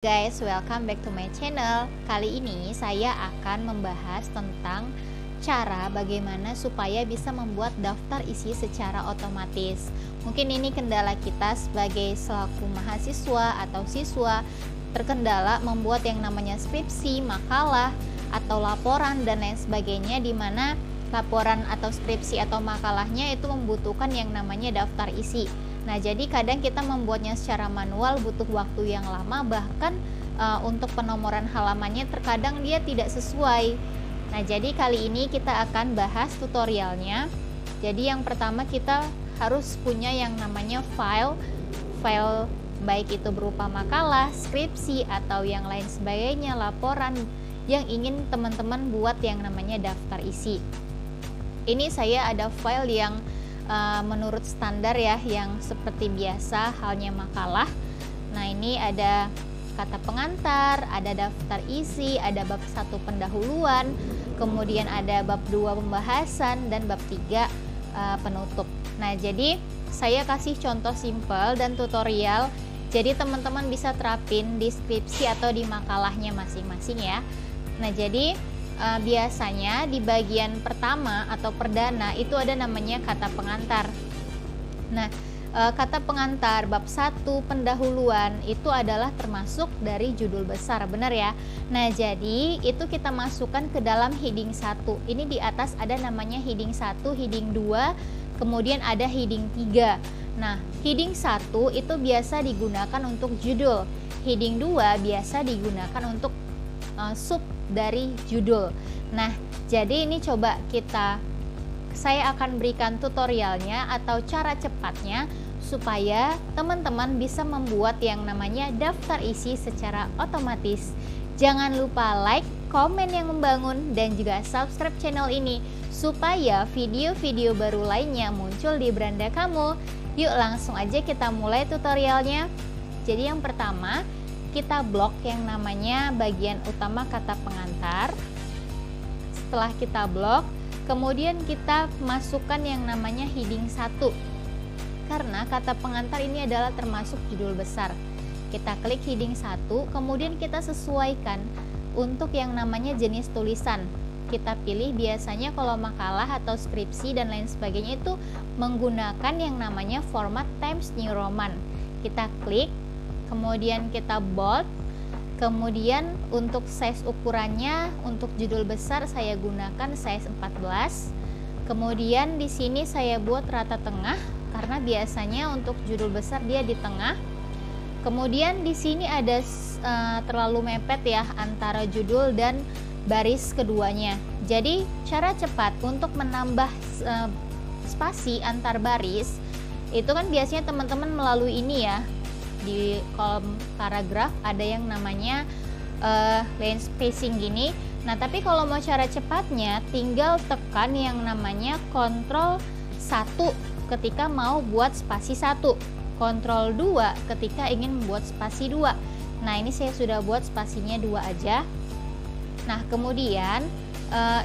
Guys, welcome back to my channel. Kali ini saya akan membahas tentang cara bagaimana supaya bisa membuat daftar isi secara otomatis. Mungkin ini kendala kita sebagai selaku mahasiswa atau siswa, terkendala membuat yang namanya skripsi, makalah, atau laporan dan lain sebagainya, di mana laporan atau skripsi atau makalahnya itu membutuhkan yang namanya daftar isi. Nah, jadi kadang kita membuatnya secara manual butuh waktu yang lama, bahkan untuk penomoran halamannya terkadang dia tidak sesuai. Nah, jadi kali ini kita akan bahas tutorialnya. Jadi yang pertama kita harus punya yang namanya file baik itu berupa makalah, skripsi, atau yang lain sebagainya, laporan yang ingin teman-teman buat yang namanya daftar isi. Ini saya ada file yang menurut standar ya, yang seperti biasa halnya makalah. Nah, ini ada kata pengantar, ada daftar isi, ada bab 1 pendahuluan, kemudian ada bab 2 pembahasan, dan bab 3 penutup. Nah, jadi saya kasih contoh simple dan tutorial, jadi teman-teman bisa terapin di skripsi atau di makalahnya masing-masing ya. Nah, jadi biasanya di bagian pertama atau perdana itu ada namanya kata pengantar. Nah, kata pengantar bab 1 pendahuluan itu adalah termasuk dari judul besar, benar ya? Nah, jadi itu kita masukkan ke dalam heading 1. Ini di atas ada namanya heading 1, heading 2, kemudian ada heading 3. Nah, heading 1 itu biasa digunakan untuk judul. Heading 2 biasa digunakan untuk sub dari judul. Nah, jadi ini coba saya akan berikan tutorialnya atau cara cepatnya supaya teman-teman bisa membuat yang namanya daftar isi secara otomatis. Jangan lupa like, komen yang membangun, dan juga subscribe channel ini supaya video-video baru lainnya muncul di beranda kamu. Yuk langsung aja kita mulai tutorialnya. Jadi yang pertama, kita blok yang namanya bagian utama kata pengantar. Setelah kita blok, kemudian kita masukkan yang namanya heading 1. Karena kata pengantar ini adalah termasuk judul besar. Kita klik heading 1, kemudian kita sesuaikan untuk yang namanya jenis tulisan. Kita pilih biasanya kalau makalah atau skripsi dan lain sebagainya itu menggunakan yang namanya format Times New Roman. Kita klik, kemudian kita bold, kemudian untuk size ukurannya untuk judul besar saya gunakan size 14. Kemudian di sini saya buat rata tengah karena biasanya untuk judul besar dia di tengah. Kemudian di sini ada terlalu mepet ya antara judul dan baris keduanya. Jadi cara cepat untuk menambah spasi antar baris itu kan biasanya teman-teman melalui ini ya. Di kolom paragraf ada yang namanya line spacing gini. Nah, tapi kalau mau cara cepatnya tinggal tekan yang namanya Ctrl 1 ketika mau buat spasi 1, Ctrl 2 ketika ingin membuat spasi 2. Nah, ini saya sudah buat spasinya 2 aja. Nah, kemudian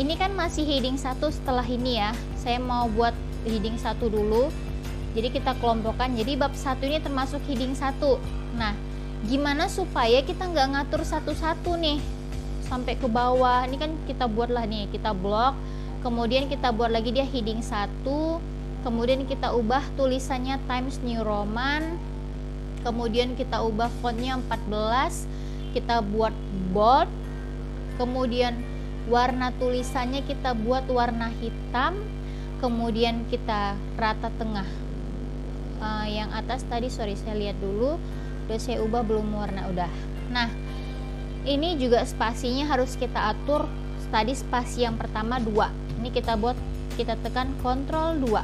ini kan masih heading 1 setelah ini ya. Saya mau buat heading 1 dulu. Jadi kita kelompokkan, jadi bab 1 ini termasuk heading 1. Nah, gimana supaya kita nggak ngatur satu-satu nih sampai ke bawah. Ini kan kita buatlah nih, kita blok, kemudian kita buat lagi dia heading 1, kemudian kita ubah tulisannya Times New Roman, kemudian kita ubah fontnya 14, kita buat bold, kemudian warna tulisannya kita buat warna hitam, kemudian kita rata tengah. Yang atas tadi sorry saya lihat dulu, udah saya ubah belum warna, udah. Nah, ini juga spasinya harus kita atur. Tadi spasi yang pertama 2, ini kita tekan Ctrl 2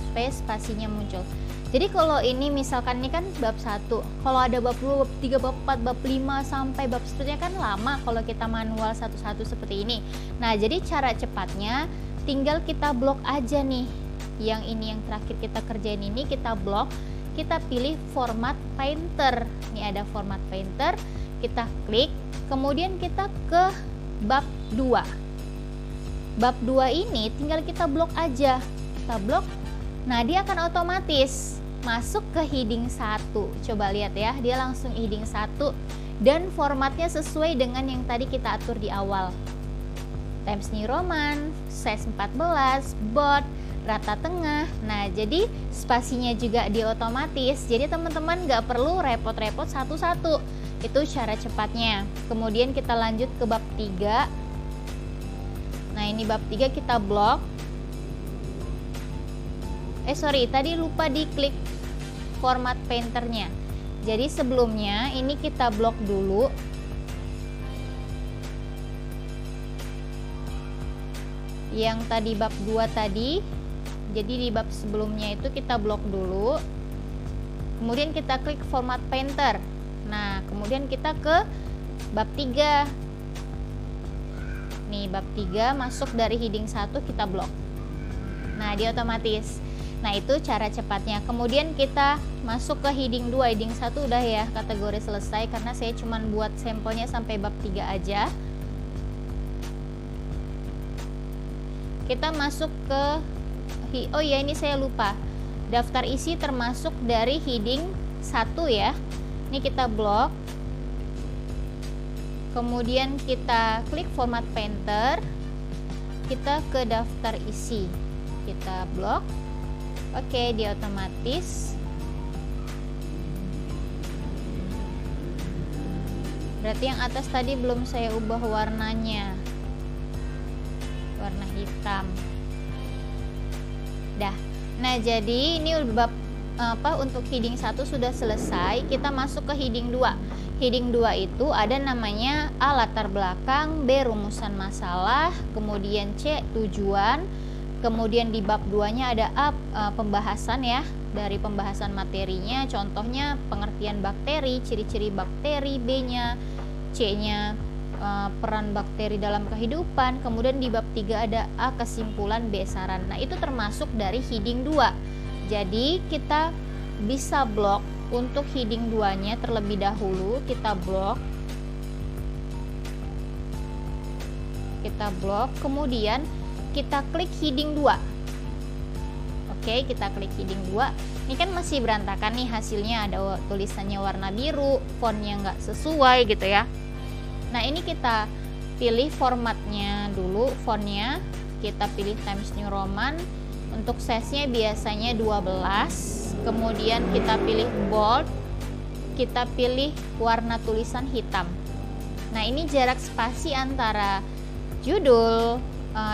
supaya spasinya muncul. Jadi kalau ini misalkan ini kan bab 1, kalau ada bab 2, bab 3, bab 4, bab 5 sampai bab seterusnya kan lama kalau kita manual satu-satu seperti ini. Nah, jadi cara cepatnya tinggal kita blok aja nih. Yang ini yang terakhir kita kerjain ini, kita blok, kita pilih format painter. Ini ada format painter, kita klik, kemudian kita ke bab 2. Bab 2 ini tinggal kita blok aja. Kita blok. Nah, dia akan otomatis masuk ke heading 1. Coba lihat ya, dia langsung heading 1. dan formatnya sesuai dengan yang tadi kita atur di awal. Times New Roman, size 14, bold, rata tengah. Nah, jadi spasinya juga diotomatis. Jadi teman-teman nggak perlu repot-repot satu-satu. Itu cara cepatnya. Kemudian kita lanjut ke bab 3. Nah, ini bab 3 kita blok. Tadi lupa diklik format painternya. Jadi sebelumnya ini kita blok dulu. Yang tadi bab 2 tadi. Jadi di bab sebelumnya itu kita blok dulu. Kemudian kita klik format painter. Nah, kemudian kita ke bab 3. Nih, bab 3 masuk dari heading 1 kita blok. Nah, dia otomatis. Nah, itu cara cepatnya. Kemudian kita masuk ke heading 2. Heading 1 udah ya kategori selesai karena saya cuman buat sampelnya sampai bab 3 aja. Kita masuk ke oh ya, ini saya lupa. Daftar isi termasuk dari heading 1 ya. Ini kita blok. Kemudian kita klik format painter. Kita ke daftar isi. Kita blok. Oke, dia otomatis. Berarti yang atas tadi belum saya ubah warnanya. Warna hitam. Dah. Nah, jadi ini bab untuk heading 1 sudah selesai. Kita masuk ke heading 2. Heading 2 itu ada namanya A, latar belakang, B, rumusan masalah, kemudian C, tujuan. Kemudian di bab 2-nya ada A, pembahasan ya, dari pembahasan materinya, contohnya pengertian bakteri, ciri-ciri bakteri, B-nya, C-nya peran bakteri dalam kehidupan. Kemudian di bab 3 ada A, kesimpulan, B, saran. Nah, itu termasuk dari heading 2. Jadi kita bisa blok untuk heading 2-nya terlebih dahulu. Kita blok. Kemudian kita klik heading 2. Oke, kita klik heading 2. Ini kan masih berantakan nih hasilnya, ada tulisannya warna biru, fontnya nggak sesuai gitu ya. Nah, ini kita pilih formatnya dulu, fontnya kita pilih Times New Roman. Untuk size-nya biasanya 12. Kemudian kita pilih bold, kita pilih warna tulisan hitam. Nah, ini jarak spasi antara judul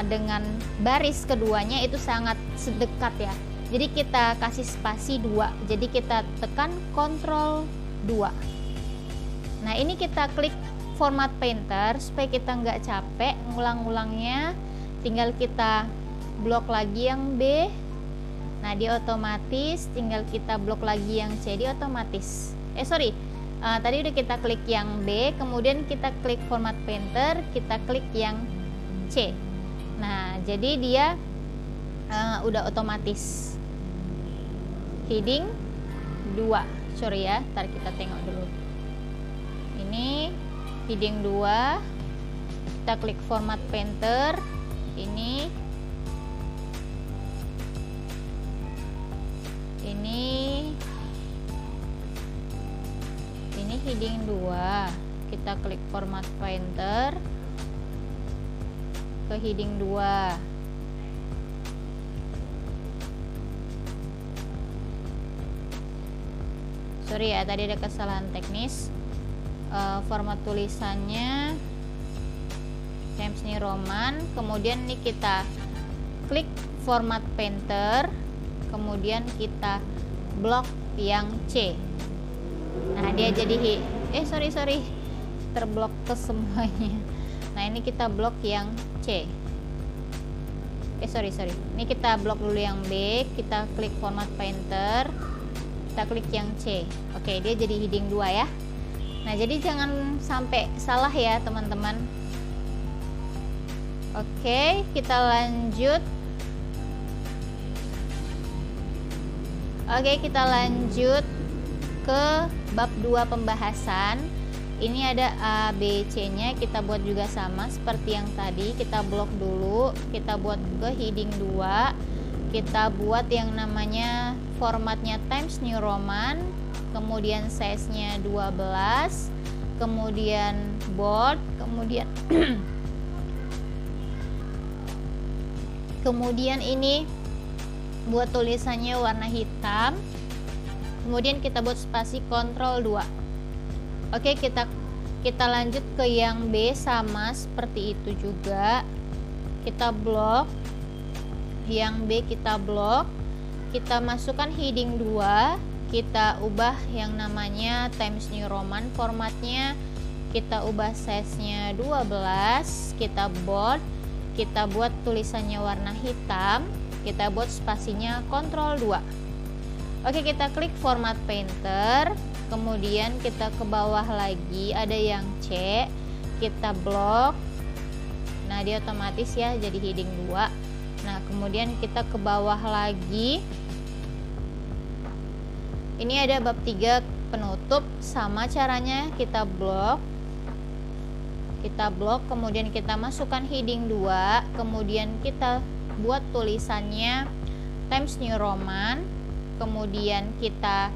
dengan baris keduanya itu sangat sedekat ya. Jadi kita kasih spasi 2. Jadi kita tekan Ctrl 2. Nah, ini kita klik format painter supaya kita nggak capek ngulang-ngulangnya. Tinggal kita blok lagi yang B. Nah, dia otomatis. Tinggal kita blok lagi yang C, dia otomatis. Tadi udah kita klik yang B, kemudian kita klik format painter, kita klik yang C. Nah, jadi dia udah otomatis. Heading 2. Sorry ya, ntar kita tengok dulu. Ini heading 2. Kita klik format painter. Ini heading 2. Kita klik format painter ke heading 2. Sorry ya, tadi ada kesalahan teknis. Format tulisannya Times New Roman. Kemudian ini kita klik format painter, kemudian kita blok yang C. Nah, dia jadi terblok ke semuanya. Nah, ini kita blok yang C. Ini kita blok dulu yang B, kita klik format painter, kita klik yang C. Oke, dia jadi heading 2 ya. Nah, jadi jangan sampai salah ya teman-teman. Oke, kita lanjut. Kita lanjut ke bab 2 pembahasan. Ini ada A, B, C-nya, kita buat juga sama seperti yang tadi. Kita blok dulu, kita buat ke heading 2. Kita buat yang namanya formatnya Times New Roman, kemudian size-nya 12. kemudian bold, kemudian kemudian ini buat tulisannya warna hitam, kemudian kita buat spasi Ctrl 2. Oke, kita lanjut ke yang B, sama seperti itu juga. Kita blok yang B, kita blok, kita masukkan heading 2, kita ubah yang namanya Times New Roman formatnya, kita ubah size-nya 12, kita bold, kita buat tulisannya warna hitam, kita buat spasinya Ctrl 2. Oke, kita klik format painter, kemudian kita ke bawah lagi ada yang C, kita blok. Nah, dia otomatis ya jadi heading 2. Nah, kemudian kita ke bawah lagi. Ini ada bab 3 penutup, sama caranya kita blok. Kita blok, kemudian kita masukkan heading 2, kemudian kita buat tulisannya Times New Roman, kemudian kita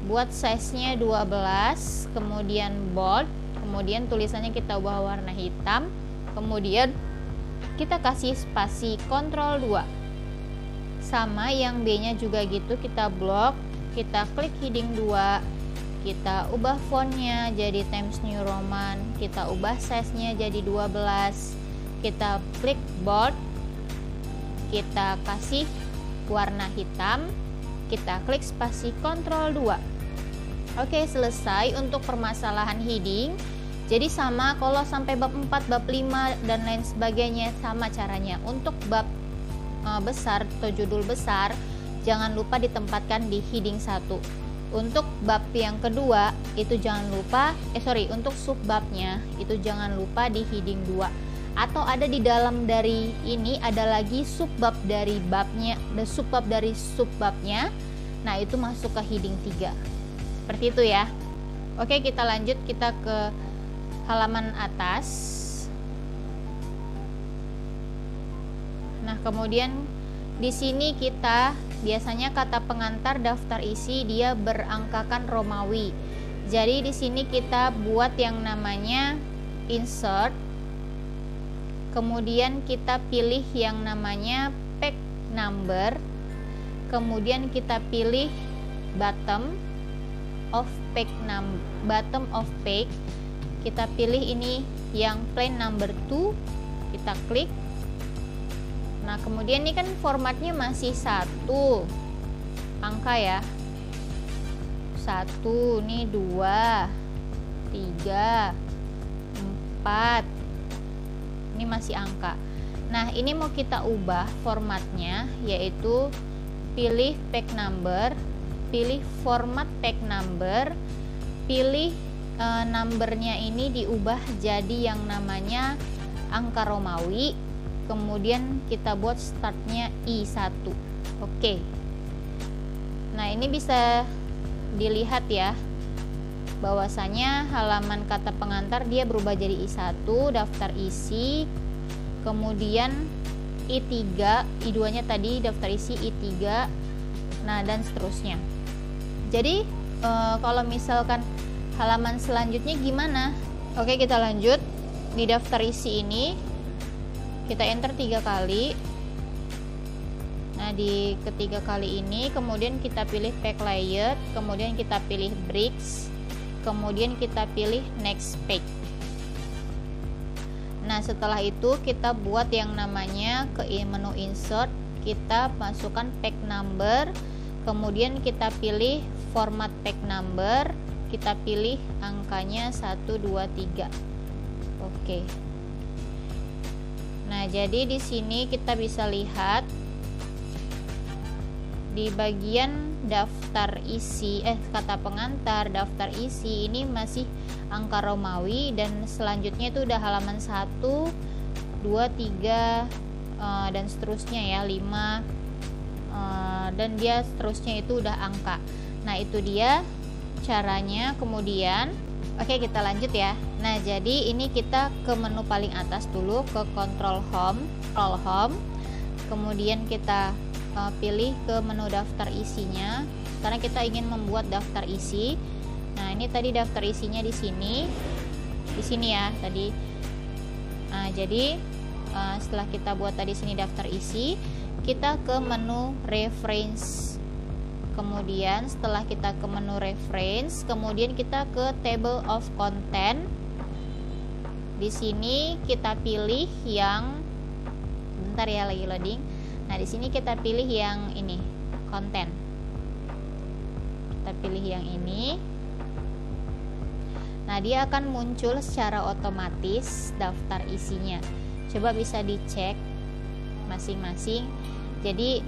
buat size-nya 12, kemudian bold, kemudian tulisannya kita ubah warna hitam, kemudian kita kasih spasi Ctrl 2. Sama yang B-nya juga gitu, kita blok, kita klik heading 2, kita ubah fontnya jadi Times New Roman, kita ubah size-nya jadi 12, kita klik bold, kita kasih warna hitam, kita klik spasi Ctrl 2. Oke, selesai untuk permasalahan heading. Jadi sama kalau sampai bab 4, bab 5 dan lain sebagainya, sama caranya. Untuk bab besar atau judul besar, jangan lupa ditempatkan di heading 1. Untuk bab yang kedua itu jangan lupa, untuk subbabnya itu jangan lupa di heading 2. Atau ada di dalam dari ini ada lagi subbab dari babnya, dan subbab dari subbabnya. Nah, itu masuk ke heading 3. Seperti itu ya. Oke, kita lanjut, kita ke halaman atas. Nah, kemudian di sini kita biasanya kata pengantar daftar isi dia berangkakan Romawi. Jadi di sini kita buat yang namanya insert. Kemudian kita pilih yang namanya page number. Kemudian kita pilih bottom of page. Kita pilih ini yang plain number 2, kita klik. Nah, kemudian ini kan formatnya masih 1 angka ya, 1, ini 2, 3, 4, ini masih angka. Nah, ini mau kita ubah formatnya, yaitu pilih page number, pilih format page number, pilih numbernya ini diubah jadi yang namanya angka Romawi, kemudian kita buat startnya I1. Oke. Nah, ini bisa dilihat ya, bahwasanya halaman kata pengantar dia berubah jadi I1, daftar isi, kemudian I3, I2 nya tadi daftar isi I3, nah dan seterusnya. Jadi kalau misalkan halaman selanjutnya gimana? Oke, kita lanjut. Di daftar isi ini kita enter 3 kali. Nah, di ketiga kali ini kemudian kita pilih pack layout, kemudian kita pilih bricks, kemudian kita pilih next page. Nah, setelah itu kita buat yang namanya ke menu insert, kita masukkan pack number, kemudian kita pilih format pack number, kita pilih angkanya 1, 2, 3. Oke. Nah, jadi di sini kita bisa lihat di bagian daftar isi kata pengantar daftar isi ini masih angka Romawi, dan selanjutnya itu udah halaman 1, 2, 3 dan seterusnya ya, 5 dan dia seterusnya itu udah angka. Nah, itu dia caranya. Kemudian oke, kita lanjut ya. Nah, jadi ini kita ke menu paling atas dulu, ke Control Home, kemudian kita pilih ke menu daftar isinya karena kita ingin membuat daftar isi. Nah, ini tadi daftar isinya di sini ya tadi. Nah, jadi setelah kita buat tadi sini daftar isi, kita ke menu reference. Kemudian setelah kita ke menu reference, kemudian kita ke table of content. Di sini kita pilih yang, bentar ya lagi loading. Nah, di sini kita pilih yang ini, konten. Kita pilih yang ini. Nah, dia akan muncul secara otomatis daftar isinya. Coba bisa dicek masing-masing. Jadi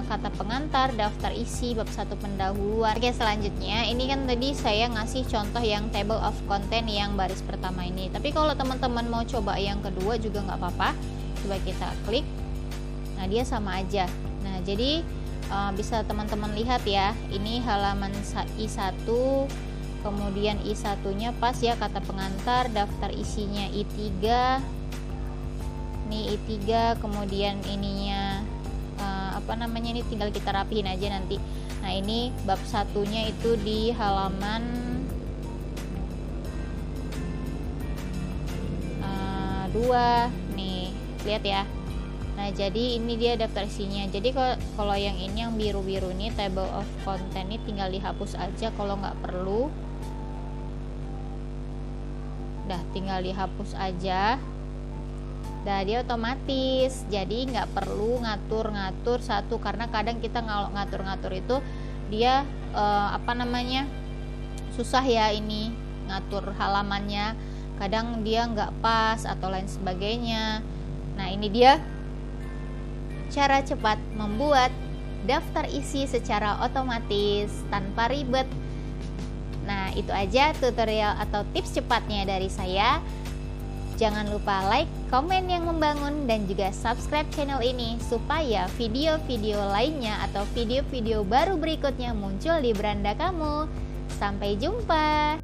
kata pengantar, daftar isi, bab 1 pendahuluan. Oke, selanjutnya ini kan tadi saya ngasih contoh yang table of content yang baris pertama ini. Tapi kalau teman-teman mau coba yang kedua juga nggak apa-apa. Coba kita klik. Nah, dia sama aja. Nah, jadi bisa teman-teman lihat ya, ini halaman I1, kemudian I1-nya pas ya, kata pengantar, daftar isinya I3, ini I3, kemudian ininya ini tinggal kita rapihin aja nanti. Nah, ini bab 1-nya itu di halaman 2 nih, lihat ya. Nah, jadi ini dia daftar isinya. Jadi kalau yang ini yang biru-biru nih, table of content, ini tinggal dihapus aja kalau nggak perlu. Udah, tinggal dihapus aja. Nah, dia otomatis, jadi nggak perlu ngatur-ngatur satu, karena kadang kita ngatur-ngatur itu dia susah ya, ini ngatur halamannya, kadang dia nggak pas atau lain sebagainya. Nah, ini dia cara cepat membuat daftar isi secara otomatis tanpa ribet. Nah, itu aja tutorial atau tips cepatnya dari saya. Jangan lupa like, komen yang membangun, dan juga subscribe channel ini supaya video-video lainnya atau video-video baru berikutnya muncul di beranda kamu. Sampai jumpa.